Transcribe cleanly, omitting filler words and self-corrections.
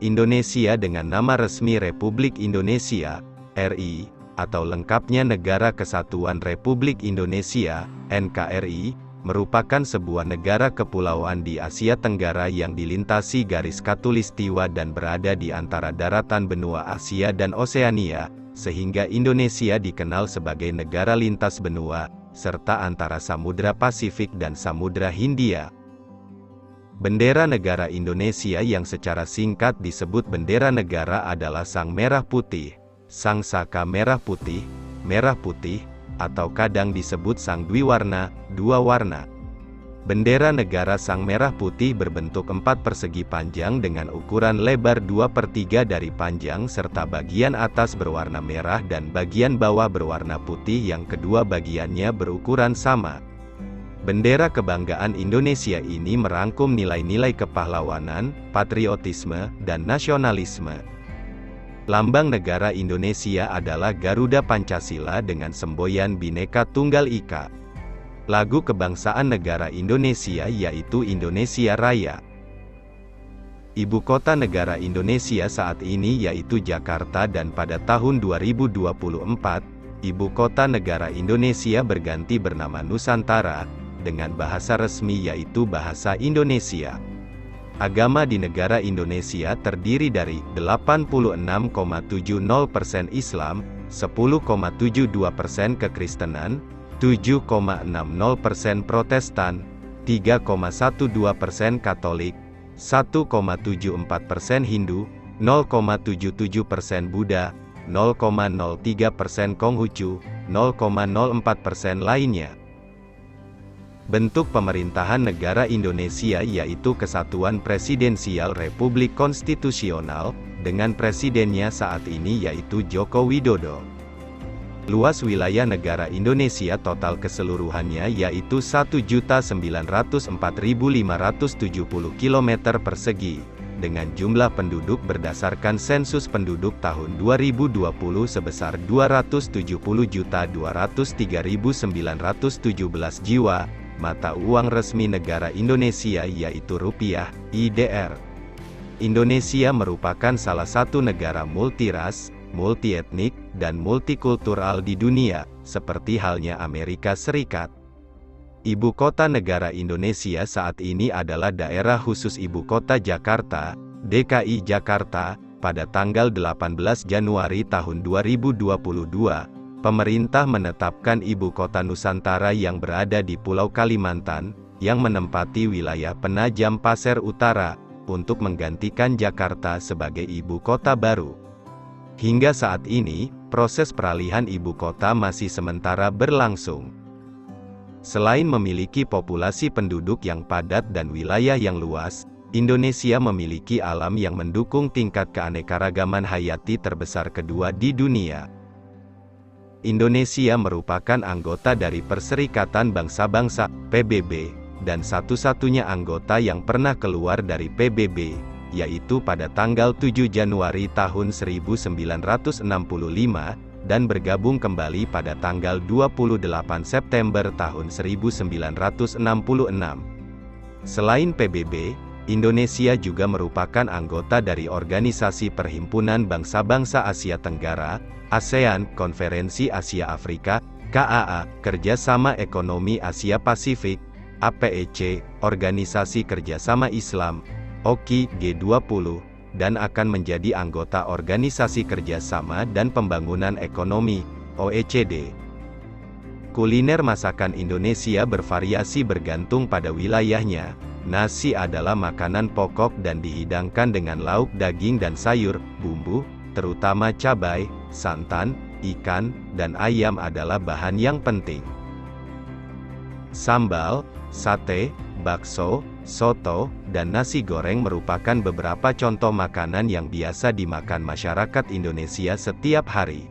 Indonesia dengan nama resmi Republik Indonesia, RI, atau lengkapnya Negara Kesatuan Republik Indonesia, NKRI, merupakan sebuah negara kepulauan di Asia Tenggara yang dilintasi garis khatulistiwa dan berada di antara daratan benua Asia dan Oseania, sehingga Indonesia dikenal sebagai negara lintas benua, serta antara Samudra Pasifik dan Samudra Hindia. Bendera negara Indonesia yang secara singkat disebut bendera negara adalah Sang Merah Putih, Sang Saka Merah Putih, atau kadang disebut Sang Dwiwarna, dua warna. Bendera negara Sang Merah Putih berbentuk 4 persegi panjang dengan ukuran lebar 2/3 dari panjang serta bagian atas berwarna merah dan bagian bawah berwarna putih yang kedua bagiannya berukuran sama. Bendera kebanggaan Indonesia ini merangkum nilai-nilai kepahlawanan, patriotisme, dan nasionalisme. Lambang negara Indonesia adalah Garuda Pancasila dengan semboyan Bhinneka Tunggal Ika. Lagu kebangsaan negara Indonesia yaitu Indonesia Raya. Ibu kota negara Indonesia saat ini yaitu Jakarta dan pada tahun 2024, ibu kota negara Indonesia berganti bernama Nusantara, dengan bahasa resmi yaitu bahasa Indonesia. Agama di negara Indonesia terdiri dari 86,70% Islam, 10,72% kekristenan, 7,60% Protestan, 3,12% Katolik, 1,74% Hindu, 0,77% Buddha, 0,03% Konghucu, 0,04% lainnya. Bentuk pemerintahan negara Indonesia yaitu Kesatuan Presidensial Republik Konstitusional, dengan presidennya saat ini yaitu Joko Widodo. Luas wilayah negara Indonesia total keseluruhannya yaitu 1.904.570 km persegi, dengan jumlah penduduk berdasarkan sensus penduduk tahun 2020 sebesar 270.203.917 jiwa. Mata uang resmi negara Indonesia yaitu rupiah, IDR. Indonesia merupakan salah satu negara multiras, multietnik, dan multikultural di dunia, seperti halnya Amerika Serikat. Ibu kota negara Indonesia saat ini adalah Daerah Khusus Ibu Kota Jakarta, DKI Jakarta. Pada tanggal 18 Januari tahun 2022, pemerintah menetapkan ibu kota Nusantara yang berada di Pulau Kalimantan, yang menempati wilayah Penajam Pasir Utara, untuk menggantikan Jakarta sebagai ibu kota baru. Hingga saat ini, proses peralihan ibu kota masih sementara berlangsung. Selain memiliki populasi penduduk yang padat dan wilayah yang luas, Indonesia memiliki alam yang mendukung tingkat keanekaragaman hayati terbesar kedua di dunia. Indonesia merupakan anggota dari Perserikatan Bangsa-Bangsa, PBB, dan satu-satunya anggota yang pernah keluar dari PBB, yaitu pada tanggal 7 Januari tahun 1965, dan bergabung kembali pada tanggal 28 September tahun 1966. Selain PBB, Indonesia juga merupakan anggota dari Organisasi Perhimpunan Bangsa-Bangsa Asia Tenggara, ASEAN, Konferensi Asia Afrika, KAA, Kerjasama Ekonomi Asia Pasifik, APEC, Organisasi Kerjasama Islam, OKI, G20, dan akan menjadi anggota Organisasi Kerjasama dan Pembangunan Ekonomi, OECD. Kuliner masakan Indonesia bervariasi bergantung pada wilayahnya. Nasi adalah makanan pokok dan dihidangkan dengan lauk daging dan sayur, bumbu, terutama cabai, santan, ikan, dan ayam adalah bahan yang penting. Sambal, sate, bakso, soto, dan nasi goreng merupakan beberapa contoh makanan yang biasa dimakan masyarakat Indonesia setiap hari.